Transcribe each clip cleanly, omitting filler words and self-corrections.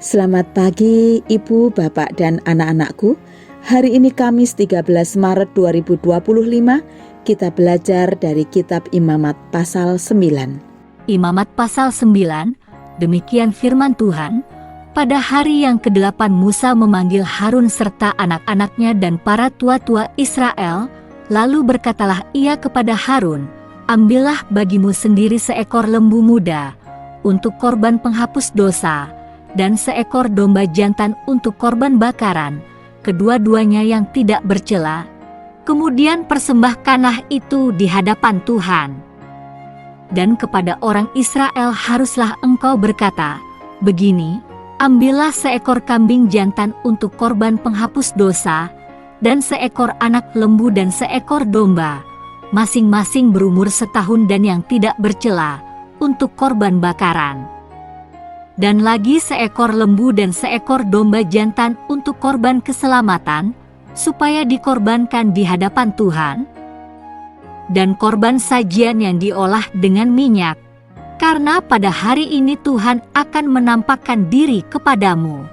Selamat pagi Ibu, Bapak, dan anak-anakku. Hari ini Kamis 13 Maret 2025, kita belajar dari kitab Imamat pasal 9. Imamat pasal 9, demikian firman Tuhan. Pada hari yang ke-8 Musa memanggil Harun serta anak-anaknya dan para tua-tua Israel, lalu berkatalah ia kepada Harun, "Ambillah bagimu sendiri seekor lembu muda untuk korban penghapus dosa, dan seekor domba jantan untuk korban bakaran, kedua-duanya yang tidak bercela. Kemudian persembahkanlah itu di hadapan Tuhan. Dan kepada orang Israel haruslah engkau berkata, begini, ambillah seekor kambing jantan untuk korban penghapus dosa, dan seekor anak lembu dan seekor domba, masing-masing berumur setahun dan yang tidak bercela, untuk korban bakaran. Dan lagi seekor lembu dan seekor domba jantan untuk korban keselamatan, supaya dikorbankan di hadapan Tuhan. Dan korban sajian yang diolah dengan minyak, karena pada hari ini Tuhan akan menampakkan diri kepadamu."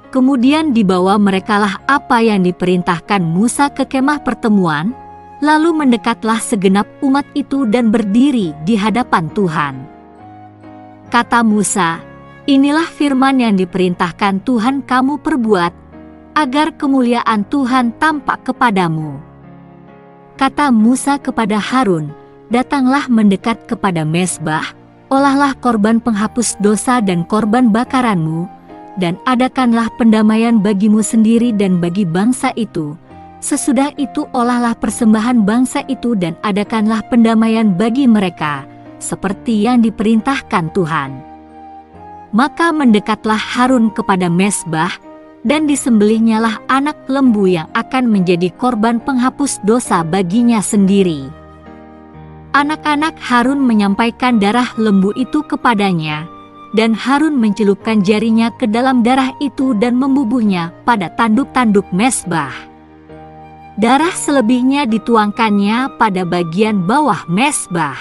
Kemudian dibawa merekalah apa yang diperintahkan Musa ke kemah pertemuan, lalu mendekatlah segenap umat itu dan berdiri di hadapan Tuhan. Kata Musa, "Inilah firman yang diperintahkan Tuhan kamu perbuat, agar kemuliaan Tuhan tampak kepadamu." Kata Musa kepada Harun, "Datanglah mendekat kepada mezbah, olahlah korban penghapus dosa dan korban bakaranmu, dan adakanlah pendamaian bagimu sendiri dan bagi bangsa itu. Sesudah itu olahlah persembahan bangsa itu dan adakanlah pendamaian bagi mereka, seperti yang diperintahkan Tuhan." Maka mendekatlah Harun kepada mezbah, dan disembelihnyalah anak lembu yang akan menjadi korban penghapus dosa baginya sendiri. Anak-anak Harun menyampaikan darah lembu itu kepadanya, dan Harun mencelupkan jarinya ke dalam darah itu dan membubuhnya pada tanduk-tanduk mezbah. Darah selebihnya dituangkannya pada bagian bawah mezbah.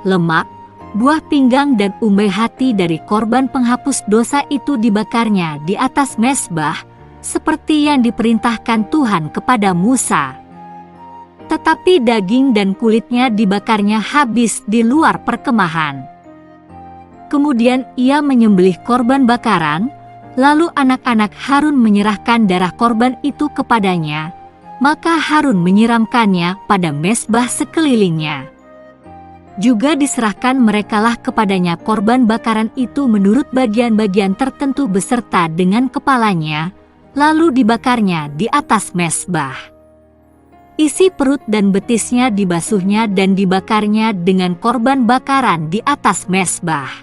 Lemak, buah pinggang dan umbai hati dari korban penghapus dosa itu dibakarnya di atas mezbah, seperti yang diperintahkan Tuhan kepada Musa. Tetapi daging dan kulitnya dibakarnya habis di luar perkemahan. Kemudian ia menyembelih korban bakaran, lalu anak-anak Harun menyerahkan darah korban itu kepadanya, maka Harun menyiramkannya pada mezbah sekelilingnya. Juga diserahkan merekalah kepadanya korban bakaran itu menurut bagian-bagian tertentu beserta dengan kepalanya, lalu dibakarnya di atas mezbah. Isi perut dan betisnya dibasuhnya dan dibakarnya dengan korban bakaran di atas mezbah.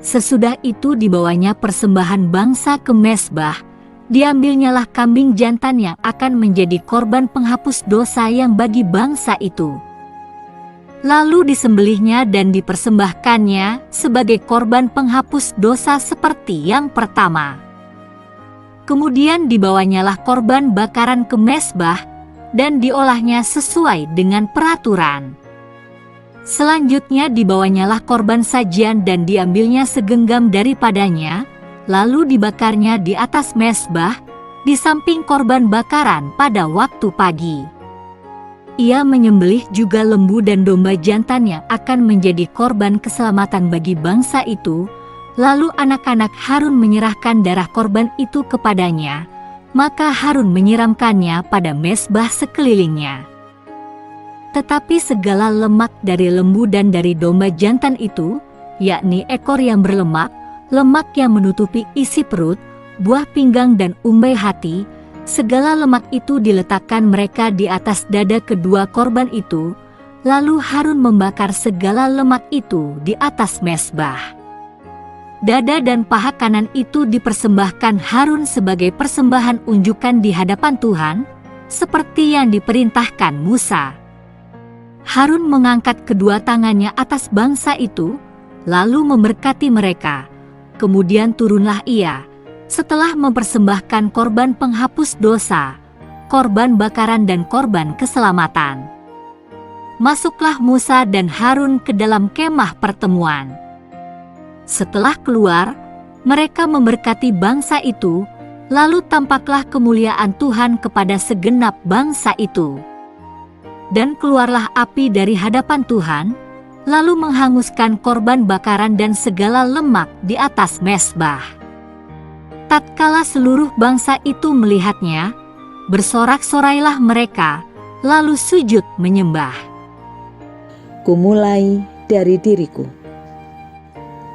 Sesudah itu dibawanya persembahan bangsa ke mezbah, diambilnyalah kambing jantan yang akan menjadi korban penghapus dosa yang bagi bangsa itu. Lalu disembelihnya dan dipersembahkannya sebagai korban penghapus dosa seperti yang pertama. Kemudian dibawanyalah korban bakaran ke mezbah dan diolahnya sesuai dengan peraturan. Selanjutnya dibawanyalah korban sajian dan diambilnya segenggam daripadanya, lalu dibakarnya di atas mezbah, di samping korban bakaran pada waktu pagi. Ia menyembelih juga lembu dan domba jantan yang akan menjadi korban keselamatan bagi bangsa itu, lalu anak-anak Harun menyerahkan darah korban itu kepadanya, maka Harun menyiramkannya pada mezbah sekelilingnya. Tetapi segala lemak dari lembu dan dari domba jantan itu, yakni ekor yang berlemak, lemak yang menutupi isi perut, buah pinggang dan umbai hati, segala lemak itu diletakkan mereka di atas dada kedua korban itu, lalu Harun membakar segala lemak itu di atas mezbah. Dada dan paha kanan itu dipersembahkan Harun sebagai persembahan unjukan di hadapan Tuhan, seperti yang diperintahkan Musa. Harun mengangkat kedua tangannya atas bangsa itu, lalu memberkati mereka. Kemudian turunlah ia, setelah mempersembahkan korban penghapus dosa, korban bakaran dan korban keselamatan. Masuklah Musa dan Harun ke dalam kemah pertemuan. Setelah keluar, mereka memberkati bangsa itu, lalu tampaklah kemuliaan Tuhan kepada segenap bangsa itu. Dan keluarlah api dari hadapan Tuhan, lalu menghanguskan korban bakaran dan segala lemak di atas mezbah. Tatkala seluruh bangsa itu melihatnya, bersorak-sorailah mereka, lalu sujud menyembah. Kumulai dari diriku.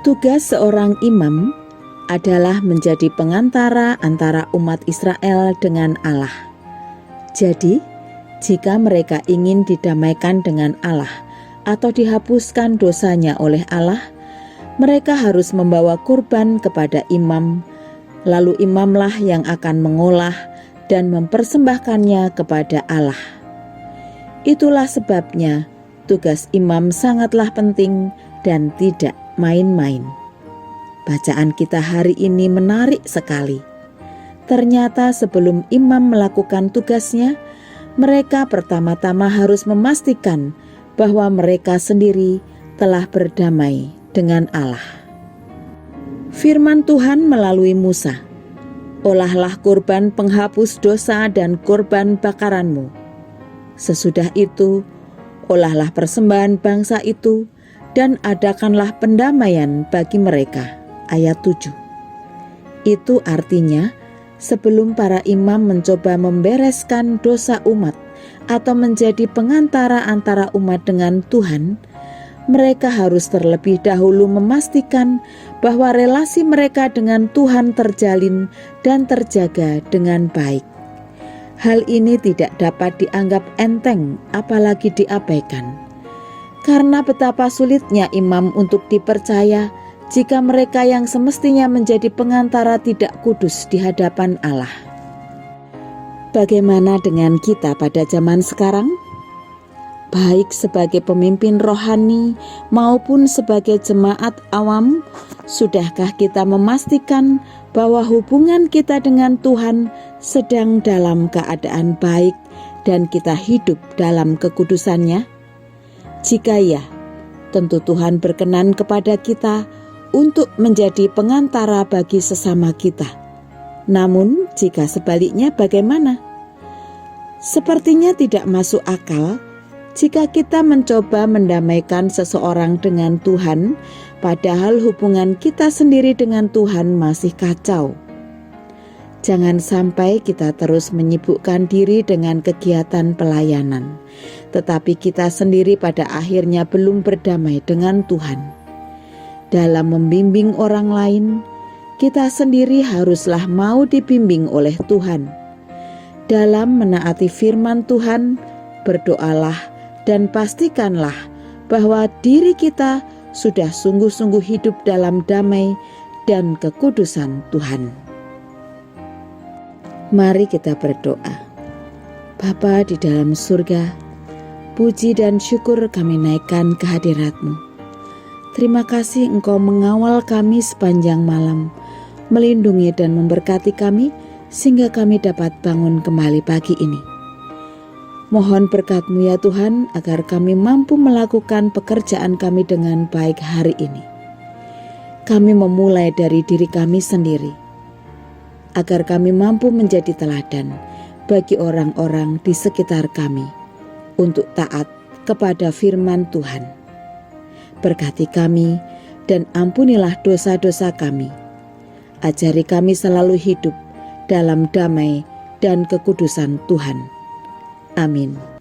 Tugas seorang imam adalah menjadi pengantara antara umat Israel dengan Allah. Jadi, jika mereka ingin didamaikan dengan Allah atau dihapuskan dosanya oleh Allah, mereka harus membawa kurban kepada imam, lalu imamlah yang akan mengolah dan mempersembahkannya kepada Allah. Itulah sebabnya tugas imam sangatlah penting dan tidak main-main. Bacaan kita hari ini menarik sekali. Ternyata sebelum imam melakukan tugasnya, mereka pertama-tama harus memastikan bahwa mereka sendiri telah berdamai dengan Allah. Firman Tuhan melalui Musa, "Olahlah kurban penghapus dosa dan kurban bakaranmu. Sesudah itu, olahlah persembahan bangsa itu dan adakanlah pendamaian bagi mereka." Ayat 7. Itu artinya, sebelum para imam mencoba membereskan dosa umat atau menjadi pengantara antara umat dengan Tuhan, mereka harus terlebih dahulu memastikan bahwa relasi mereka dengan Tuhan terjalin dan terjaga dengan baik. Hal ini tidak dapat dianggap enteng, apalagi diabaikan. Karena betapa sulitnya imam untuk dipercaya jika mereka yang semestinya menjadi pengantara tidak kudus di hadapan Allah. Bagaimana dengan kita pada zaman sekarang? Baik sebagai pemimpin rohani maupun sebagai jemaat awam, sudahkah kita memastikan bahwa hubungan kita dengan Tuhan sedang dalam keadaan baik dan kita hidup dalam kekudusannya? Jika ya, tentu Tuhan berkenan kepada kita untuk menjadi pengantara bagi sesama kita. Namun, jika sebaliknya bagaimana? Sepertinya tidak masuk akal jika kita mencoba mendamaikan seseorang dengan Tuhan, padahal hubungan kita sendiri dengan Tuhan masih kacau. Jangan sampai kita terus menyibukkan diri dengan kegiatan pelayanan, tetapi kita sendiri pada akhirnya belum berdamai dengan Tuhan. Dalam membimbing orang lain, kita sendiri haruslah mau dibimbing oleh Tuhan. Dalam menaati firman Tuhan, berdoalah dan pastikanlah bahwa diri kita sudah sungguh-sungguh hidup dalam damai dan kekudusan Tuhan. Mari kita berdoa. Bapa di dalam surga, puji dan syukur kami naikkan ke hadirat-Mu. Terima kasih Engkau mengawal kami sepanjang malam, melindungi dan memberkati kami sehingga kami dapat bangun kembali pagi ini. Mohon berkat-Mu ya Tuhan agar kami mampu melakukan pekerjaan kami dengan baik hari ini. Kami memulai dari diri kami sendiri, agar kami mampu menjadi teladan bagi orang-orang di sekitar kami untuk taat kepada firman Tuhan. Berkati kami dan ampunilah dosa-dosa kami. Ajari kami selalu hidup dalam damai dan kekudusan Tuhan. Amin.